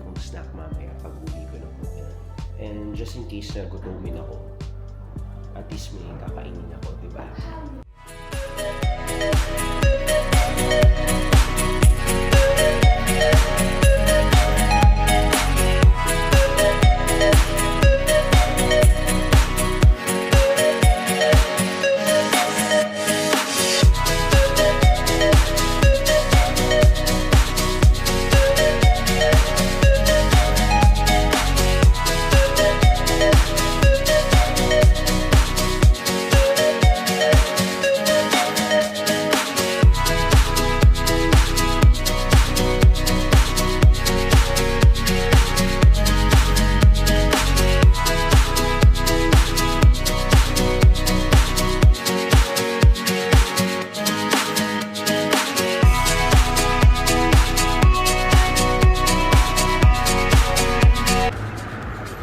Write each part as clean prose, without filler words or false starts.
kong snack mamaya pag uwi ko ng hotel. And just in case na gutumin ako, at least may kakainin ako, diba?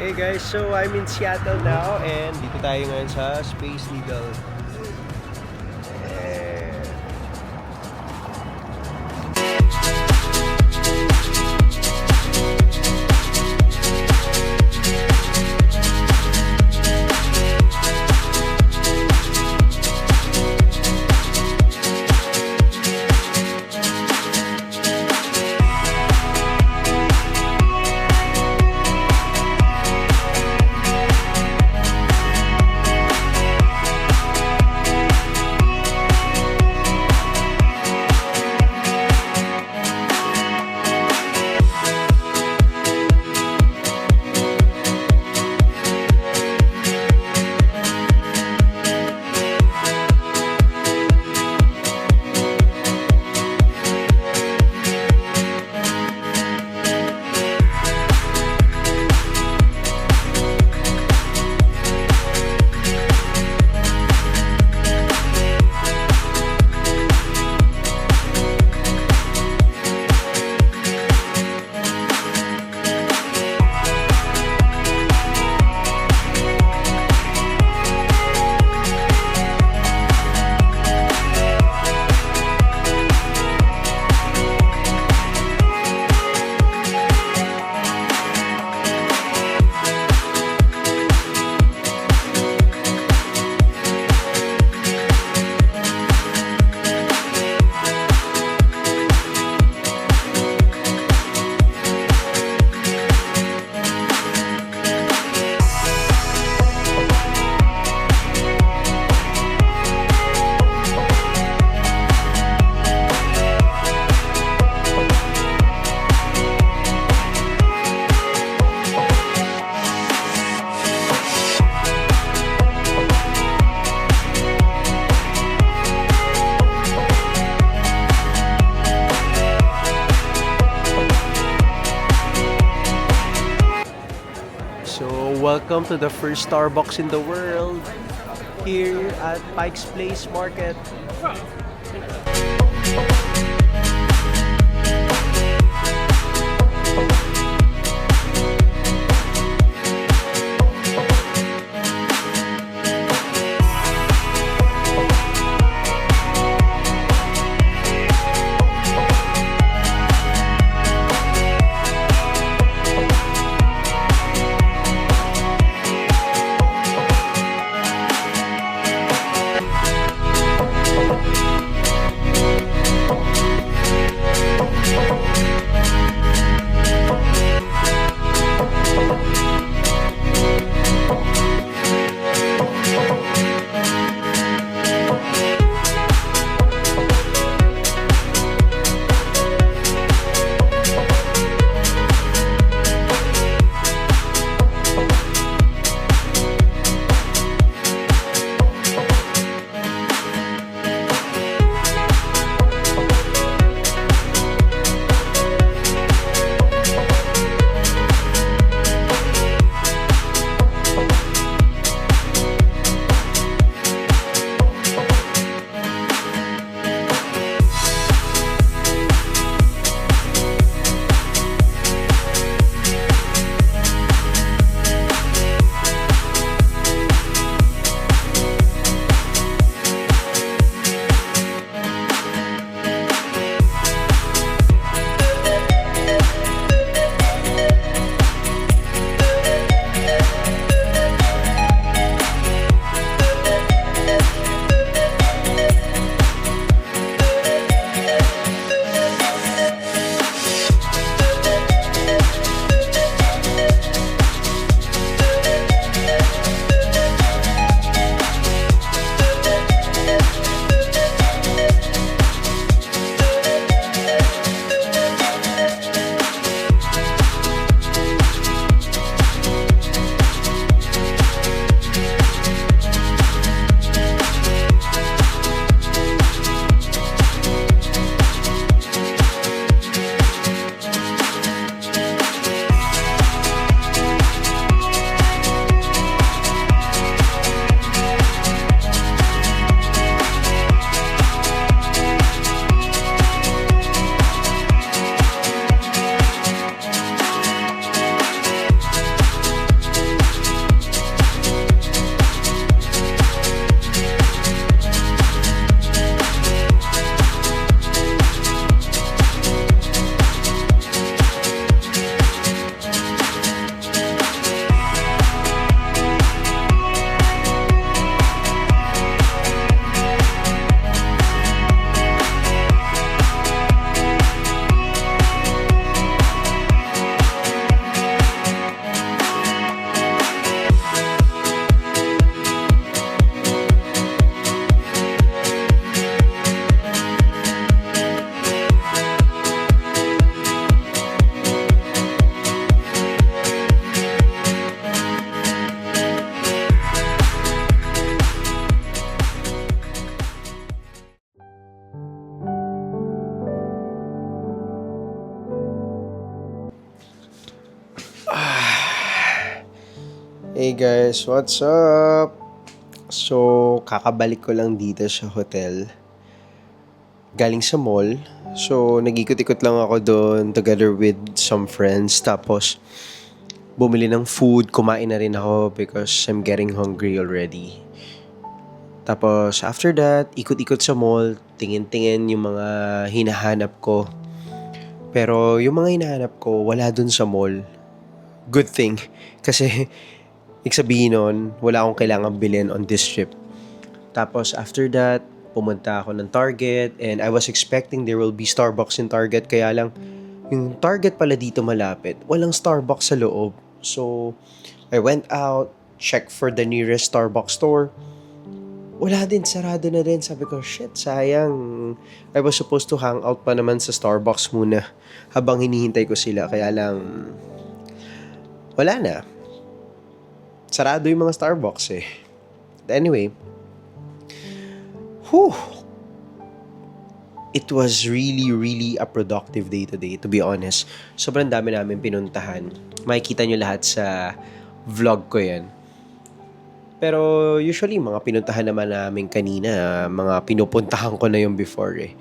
Hey guys, so I'm in Seattle now and dito tayo ngayon sa Space Needle. Welcome to the first Starbucks in the world here at Pike's Place Market. Hey guys, what's up? So, kakabalik ko lang dito sa hotel. Galing sa mall. So, nag-ikot-ikot lang ako doon together with some friends. Tapos, bumili ng food. Kumain na rin ako because I'm getting hungry already. Tapos, after that, ikot-ikot sa mall. Tingin-tingin yung mga hinahanap ko. Pero, yung mga hinahanap ko, wala dun sa mall. Good thing. Kasi, ibig sabihin nun, wala akong kailangan bilhin on this trip. Tapos after that, pumunta ako ng Target and I was expecting there will be Starbucks in Target. Kaya lang, yung Target pala dito malapit, walang Starbucks sa loob. So, I went out, checked for the nearest Starbucks store. Wala din, sarado na din. Sabi ko, shit, sayang. I was supposed to hang out pa naman sa Starbucks muna habang hinihintay ko sila. Kaya lang, wala na. Sarado yung mga Starbucks eh. Anyway, it was really a productive day today, to be honest. Sobrang dami namin pinuntahan. Makikita nyo lahat sa vlog ko yan. Pero usually, mga pinuntahan naman namin kanina, mga pinupuntahan ko na yung before eh.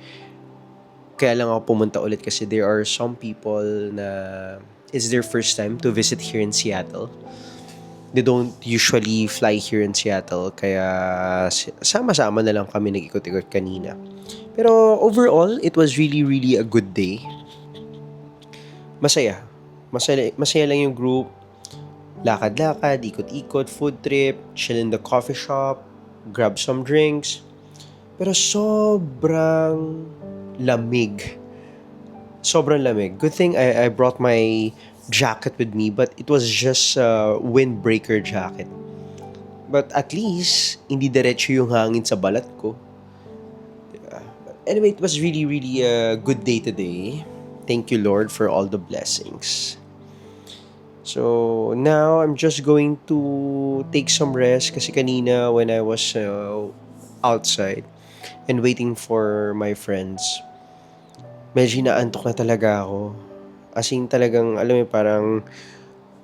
Kaya lang ako pumunta ulit kasi there are some people na it's their first time to visit here in Seattle. They don't usually fly here in Seattle, kaya sama-sama na lang kami nag-ikot-ikot kanina. Pero overall, it was really a good day. Masaya. Masaya lang yung group. Lakad-lakad, ikot-ikot, food trip, chill in the coffee shop, grab some drinks. Pero sobrang lamig. Sobrang lamig. Good thing I brought my jacket with me, but it was just a windbreaker jacket. But at least, hindi diretso yung hangin sa balat ko. But anyway, it was really a good day today. Thank you, Lord, for all the blessings. So, now I'm just going to take some rest kasi kanina when I was outside and waiting for my friends, medyo naantok na talaga ako. As in talagang, alam mo, parang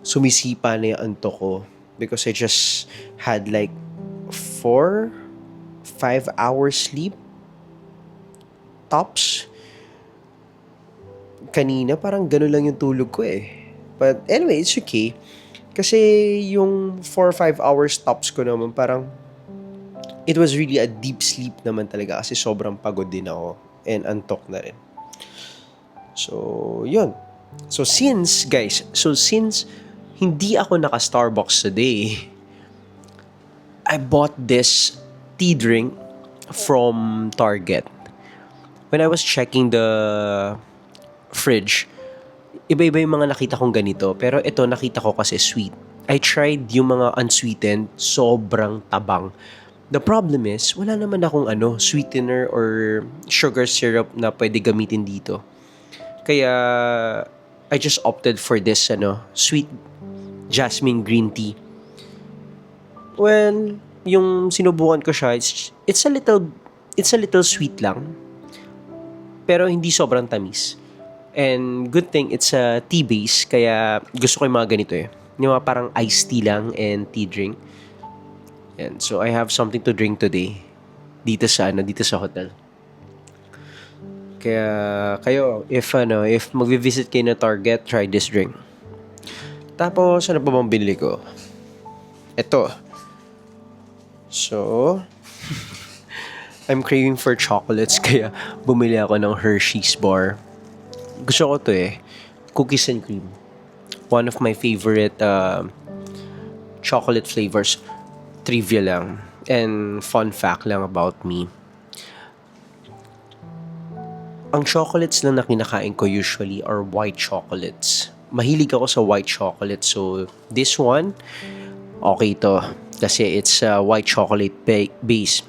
sumisipa na yung antok ko. Because I just had like 4-5 hours sleep. Tops. Kanina parang gano'n lang yung tulog ko eh. But anyway, it's okay. Kasi yung 4-5 hours tops ko naman parang it was really a deep sleep naman talaga kasi sobrang pagod din ako and antok na rin. So, yun. So since hindi ako naka-Starbucks today, I bought this tea drink from Target. When I was checking the fridge, iba-iba yung mga nakita kong ganito, pero ito nakita ko kasi sweet. I tried yung mga unsweetened, sobrang tabang. The problem is, wala naman akong sweetener or sugar syrup na pwede gamitin dito. Kaya I just opted for this sweet jasmine green tea. Well, yung sinubukan ko siya, it's a little sweet lang. Pero hindi sobrang tamis. And good thing it's a tea base, kaya gusto ko yung mga ganito eh. Yung mga parang iced tea lang and tea drink. And so I have something to drink today dito sa hotel. Kaya kayo, if magvi-visit kayo na Target, try this drink. Tapos, ano pa bang binili ko? Ito. So, I'm craving for chocolates, kaya bumili ako ng Hershey's bar. Gusto ko to eh. Cookies and cream. One of my favorite chocolate flavors. Trivia lang. And fun fact lang about me. Ang chocolates na kinakain ko usually are white chocolates. Mahilig ako sa white chocolate. So, this one, okay to. Kasi it's white chocolate base.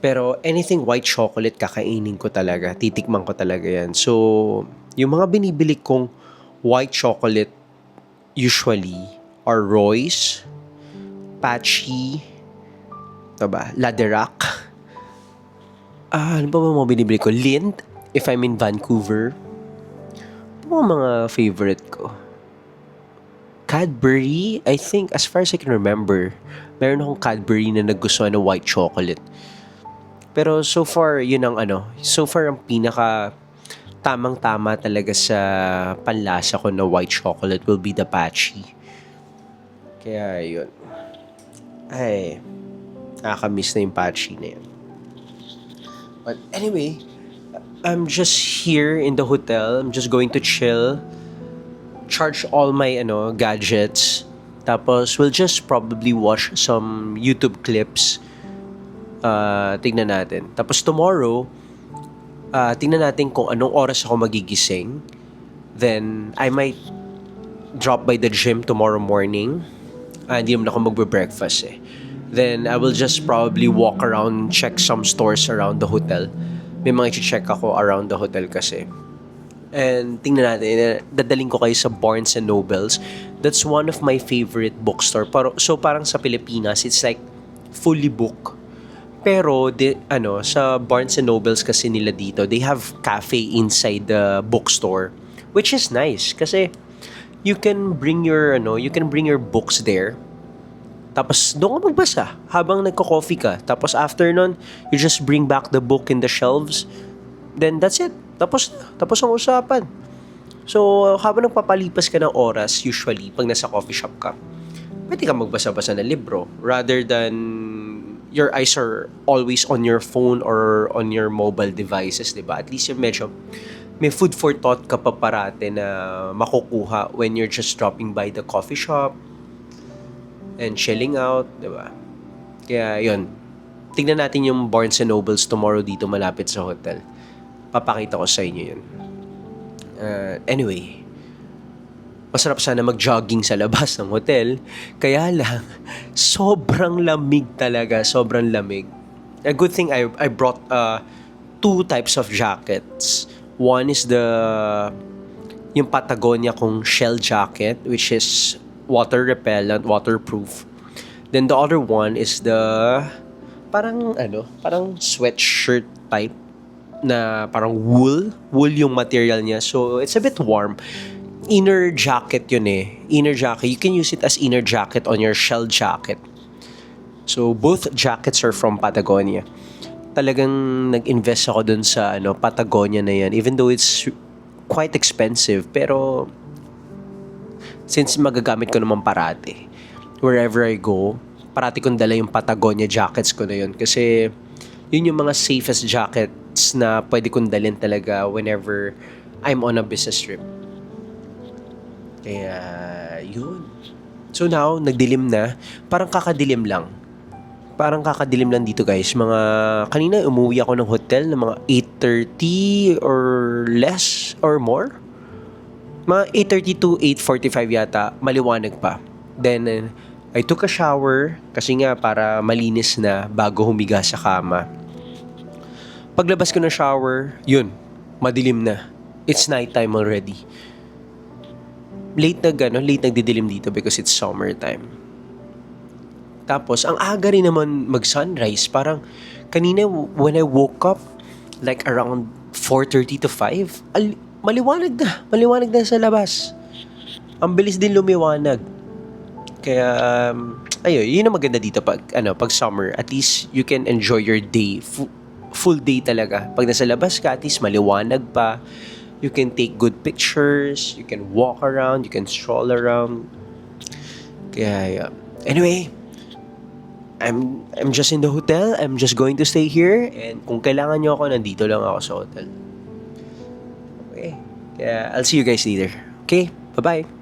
Pero anything white chocolate, kakainin ko talaga. Titikman ko talaga yan. So, yung mga binibili kong white chocolate usually are Royce, Patchy, Laderac. Ano ba mga binibili ko? Lindt, if I'm in Vancouver. Ano mga favorite ko? Cadbury, I think, as far as I can remember, meron akong Cadbury na nagustuhan na white chocolate. Pero so far, yun ang so far ang pinaka tamang-tama talaga sa panlasa ko na white chocolate will be the Patchy. Kaya yun. Ay, nakakamiss na yung Patchy na yun. But anyway, I'm just here in the hotel. I'm just going to chill. Charge all my gadgets. Tapos we'll just probably watch some YouTube clips. Tignan natin. Tapos tomorrow, tingnan natin kung anong oras ako magigising. Then I might drop by the gym tomorrow morning. Hindi naman ako magbe-breakfast eh. Then I will just probably walk around, check some stores around the hotel. May mga i-check ako around the hotel kasi. And tingnan natin, dadaling ko kayo sa Barnes and Nobles. That's one of my favorite bookstore. So parang sa Pilipinas, it's like fully booked. Pero sa Barnes and Nobles kasi nila dito, they have cafe inside the bookstore, which is nice kasi you can bring your books there. Tapos doon ka magbasa habang nagko-coffee ka. Tapos after nun, you just bring back the book in the shelves. Then that's it. Tapos ang usapan. So, habang nagpapalipas ka ng oras, usually, pag nasa coffee shop ka, pwede ka magbasa-basa ng libro rather than your eyes are always on your phone or on your mobile devices, diba? At least yung medyo may food for thought ka pa parate na makukuha when you're just dropping by the coffee shop and chilling out, diba? Kaya, yun. Tignan natin yung Barnes and Nobles tomorrow dito malapit sa hotel. Papakita ko sa inyo yun. Anyway, masarap sana mag-jogging sa labas ng hotel. Kaya lang, sobrang lamig talaga. Sobrang lamig. A good thing I brought two types of jackets. One is yung Patagonia kong shell jacket, which is water repellent, waterproof. Then the other one is the parang sweatshirt type na parang wool yung material niya. So it's a bit warm. Inner jacket yun eh. Inner jacket. You can use it as inner jacket on your shell jacket. So both jackets are from Patagonia. Talagang nag-invest ako dun sa Patagonia na yan. Even though it's quite expensive, pero since magagamit ko naman parati, wherever I go, parati kong dala yung Patagonia jackets ko na yun. Kasi yun yung mga safest jackets na pwede kong dalhin talaga whenever I'm on a business trip. Kaya, yun. So now, nagdilim na. Parang kakadilim lang. Dito guys. Kanina umuwi ako ng hotel na mga 8:30 or less or more. Mga 8:30 to 8:45 yata. Maliwanag pa. Then, I took a shower kasi nga para malinis na bago humiga sa kama. Paglabas ko ng shower, yun, madilim na. It's nighttime already. Late nagdidilim dito because it's summertime. Tapos, ang aga rin naman mag-sunrise. Parang, kanina when I woke up, like around 4:30 to 5, maliwanag na sa labas. Ang bilis din lumiwanag. Kaya, ayun, yun ang maganda dito pag summer. At least, you can enjoy your day. Full day talaga. Pag nasa labas ka, at least maliwanag pa. You can take good pictures. You can walk around. You can stroll around. Kaya, anyway, I'm just in the hotel. I'm just going to stay here. And kung kailangan nyo ako, nandito lang ako sa hotel. Okay. Kaya, I'll see you guys later. Okay? Bye-bye.